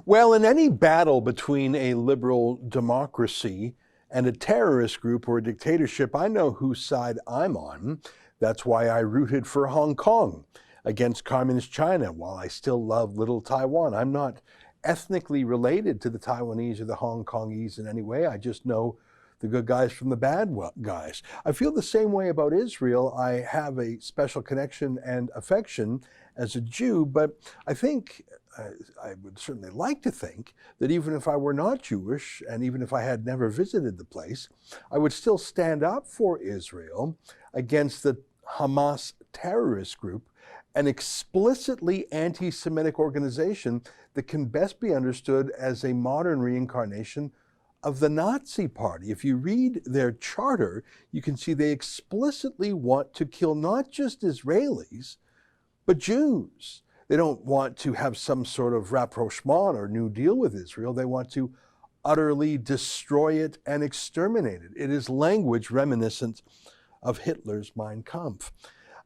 Well, in any battle between a liberal democracy and a terrorist group or a dictatorship, I know whose side I'm on. That's why I rooted for Hong Kong against communist China. While I still love little Taiwan, I'm not ethnically related to the Taiwanese or the Hong Kongese in any way. I just know the good guys from the bad guys. I feel the same way about Israel. I have a special connection and affection as a Jew, but I think, I would certainly like to think that even if I were not Jewish, and even if I had never visited the place, I would still stand up for Israel against the Hamas terrorist group, an explicitly anti-Semitic organization that can best be understood as a modern reincarnation of the Nazi Party. If you read their charter, you can see they explicitly want to kill not just Israelis, but Jews. They don't want to have some sort of rapprochement or New Deal with Israel. They want to utterly destroy it and exterminate it. It is language reminiscent of Hitler's Mein Kampf.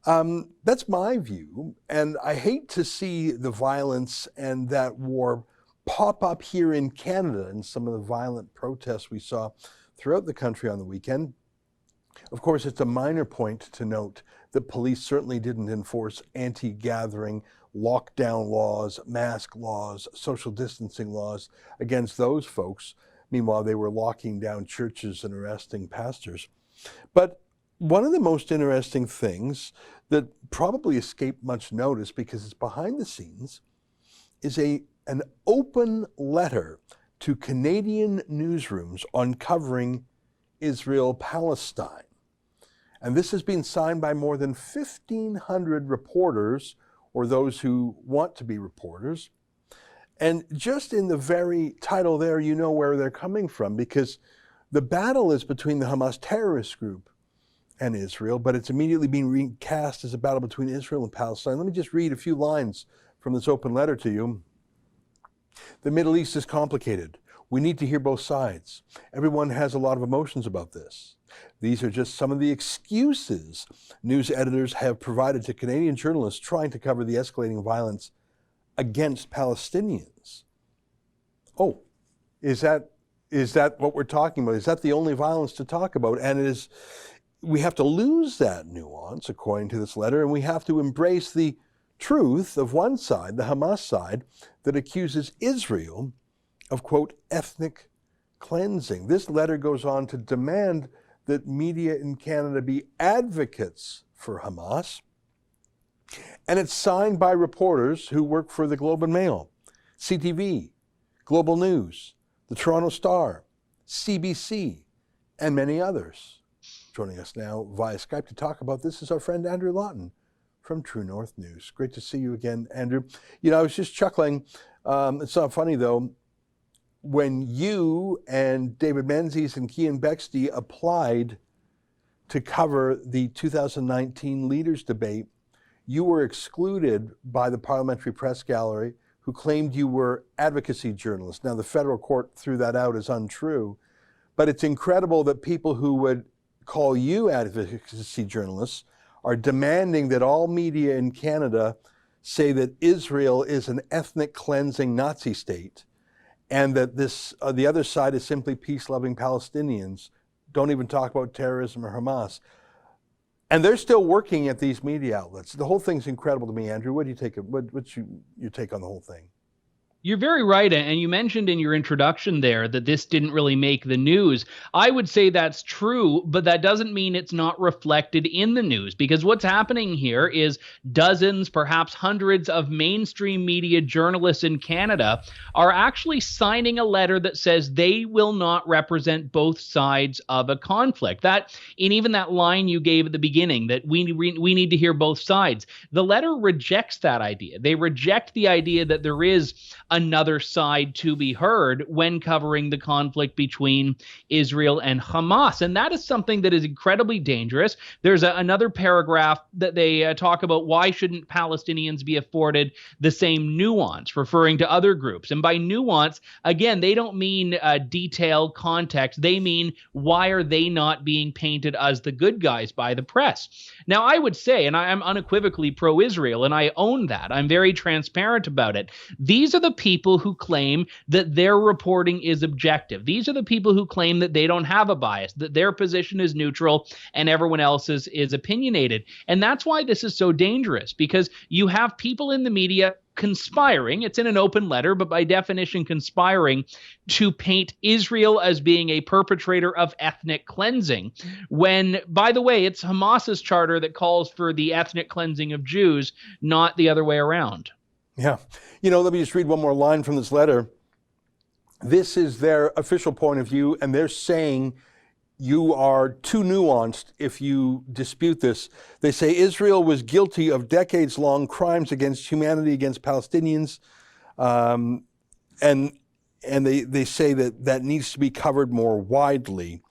That's my view, and I hate to see the violence and that war pop up here in Canada and some of the violent protests we saw throughout the country on the weekend. Of course, it's a minor point to note that police certainly didn't enforce anti-gathering lockdown laws, mask laws, social distancing laws against those folks. Meanwhile, they were locking down churches and arresting pastors. But one of the most interesting things that probably escaped much notice because it's behind the scenes is an open letter to Canadian newsrooms on covering Israel-Palestine. And this has been signed by more than 1,500 reporters, or those who want to be reporters. And just in the very title there, you know where they're coming from, because the battle is between the Hamas terrorist group and Israel, but it's immediately being recast as a battle between Israel and Palestine. Let me just read a few lines from this open letter to you. The Middle East is complicated. We need to hear both sides. Everyone has a lot of emotions about this. These are just some of the excuses news editors have provided to Canadian journalists trying to cover the escalating violence against Palestinians. Oh, is that what we're talking about? Is that the only violence to talk about? And we have to lose that nuance, according to this letter, and we have to embrace the truth of one side, the Hamas side, that accuses Israel of, quote, ethnic cleansing. This letter goes on to demand that media in Canada be advocates for Hamas. And it's signed by reporters who work for the Globe and Mail, CTV, Global News, the Toronto Star, CBC, and many others. Joining us now via Skype to talk about this is our friend Andrew Lawton from True North News. Great to see you again, Andrew. You know, I was just chuckling. It's not funny, though. When you and David Menzies and Keean Bexte applied to cover the 2019 Leaders Debate, you were excluded by the Parliamentary Press Gallery, who claimed you were advocacy journalists. Now, the federal court threw that out as untrue, but it's incredible that people who would call you advocacy journalists are demanding that all media in Canada say that Israel is an ethnic cleansing Nazi state, and that the other side is simply peace-loving Palestinians. Don't even talk about terrorism or Hamas. And they're still working at these media outlets. The whole thing's incredible to me, Andrew. What do you take? What's your take on the whole thing? You're very right, and you mentioned in your introduction there that this didn't really make the news. I would say that's true, but that doesn't mean it's not reflected in the news, because what's happening here is dozens, perhaps hundreds of mainstream media journalists in Canada are actually signing a letter that says they will not represent both sides of a conflict. That, and even that line you gave at the beginning, that we need to hear both sides, the letter rejects that idea. They reject the idea that there is another side to be heard when covering the conflict between Israel and Hamas. And that is something that is incredibly dangerous. There's another paragraph that they talk about why shouldn't Palestinians be afforded the same nuance, referring to other groups. And by nuance, again, they don't mean detailed context. They mean, why are they not being painted as the good guys by the press? Now, I would say, and I am unequivocally pro-Israel, and I own that. I'm very transparent about it. These are the people who claim that their reporting is objective. These are the people who claim that they don't have a bias, that their position is neutral and everyone else's is opinionated. And that's why this is so dangerous, because you have people in the media conspiring, it's in an open letter, but by definition conspiring to paint Israel as being a perpetrator of ethnic cleansing, when, by the way, it's Hamas's charter that calls for the ethnic cleansing of Jews, not the other way around. Yeah. Let me just read one more line from this letter. This is their official point of view, and they're saying you are too nuanced if you dispute this. They say Israel was guilty of decades-long crimes against humanity, against Palestinians, and they say that needs to be covered more widely.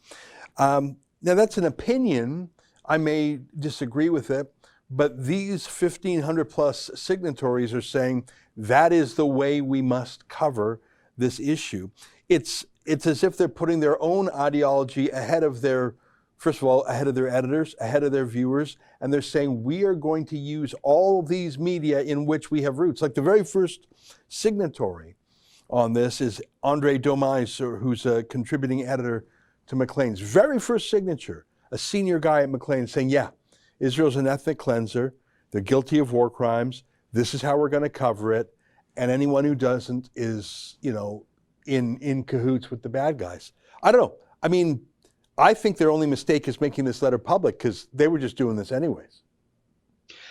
Now, that's an opinion. I may disagree with it, but these 1,500 plus signatories are saying that is the way we must cover this issue. It's as if they're putting their own ideology ahead of their, first of all, ahead of their editors, ahead of their viewers, and they're saying we are going to use all these media in which we have roots. Like the very first signatory on this is Andre Domise, who's a contributing editor to Maclean's. Very first signature, a senior guy at Maclean saying, yeah, Israel's an ethnic cleanser. They're guilty of war crimes. This is how we're going to cover it. And anyone who doesn't is, in cahoots with the bad guys. I don't know. I mean, I think their only mistake is making this letter public, because they were just doing this anyways.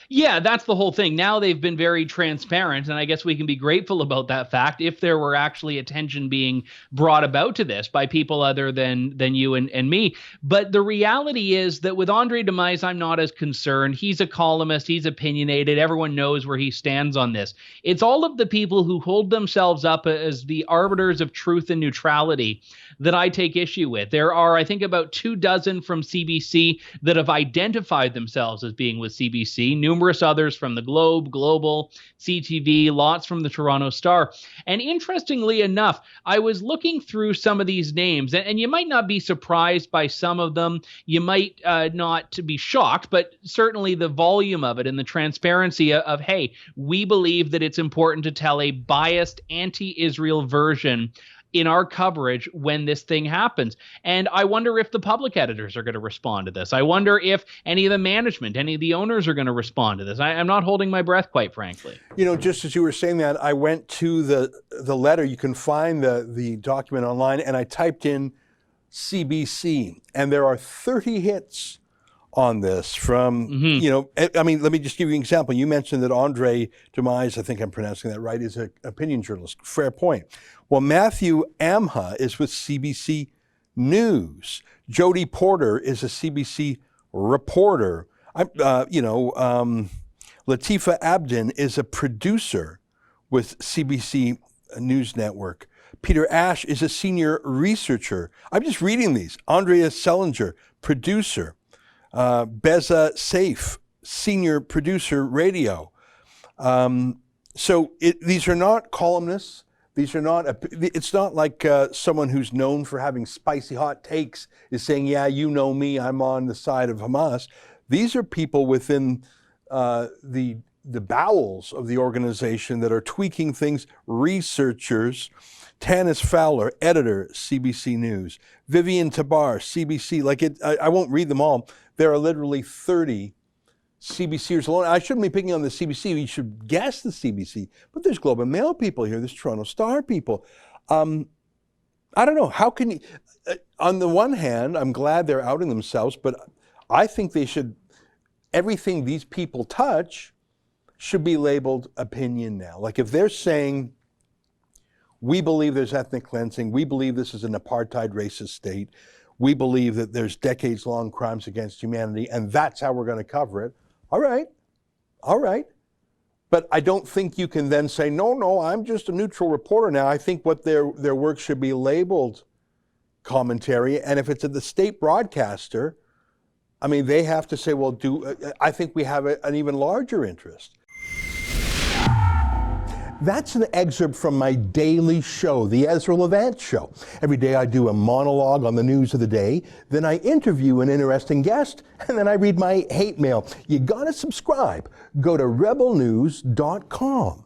Yeah, that's the whole thing. Now they've been very transparent, and I guess we can be grateful about that fact if there were actually attention being brought about to this by people other than you and me. But the reality is that with Andre Domise, I'm not as concerned. He's a columnist. He's opinionated. Everyone knows where he stands on this. It's all of the people who hold themselves up as the arbiters of truth and neutrality that I take issue with. There are, I think, about 24 from CBC that have identified themselves as being with CBC, numerous others from the Globe, Global, CTV, lots from the Toronto Star. And interestingly enough, I was looking through some of these names, and you might not be surprised by some of them. You might not be shocked, but certainly the volume of it and the transparency of, hey, we believe that it's important to tell a biased anti-Israel version in our coverage when this thing happens. And I wonder if the public editors are going to respond to this. I wonder if any of the management, any of the owners are going to respond to this. I'm not holding my breath, quite frankly. Just as you were saying that, I went to the letter. You can find the document online, and I typed in CBC, and there are 30 hits on this from, I mean, let me just give you an example. You mentioned that Andre Domise, I think I'm pronouncing that right, is an opinion journalist. Fair point. Well, Matthew Amha is with CBC News. Jody Porter is a CBC reporter. Latifa Abdin is a producer with CBC News Network. Peter Ash is a senior researcher. I'm just reading these. Andrea Selinger, producer. Beza Saif, senior producer, radio. These are not columnists. These are not. It's not like someone who's known for having spicy hot takes is saying, "Yeah, you know me. I'm on the side of Hamas." These are people within the bowels of the organization that are tweaking things. Researchers. Tanis Fowler, editor, CBC News. Vivian Tabar, CBC. I won't read them all. There are literally 30 CBCers alone. I shouldn't be picking on the CBC. You should guess the CBC. But there's Globe and Mail people here. There's Toronto Star people. I don't know. How can you... on the one hand, I'm glad they're outing themselves, but I think they should... everything these people touch should be labeled opinion now. Like if they're saying... we believe there's ethnic cleansing. We believe this is an apartheid racist state. We believe that there's decades-long crimes against humanity, and that's how we're going to cover it. All right. But I don't think you can then say, no, I'm just a neutral reporter now. I think what their work should be labeled commentary, and if it's at the state broadcaster, I mean, they have to say, well, I think we have an even larger interest. That's an excerpt from my daily show, The Ezra Levant Show. Every day I do a monologue on the news of the day, then I interview an interesting guest, and then I read my hate mail. You gotta subscribe. Go to rebelnews.com.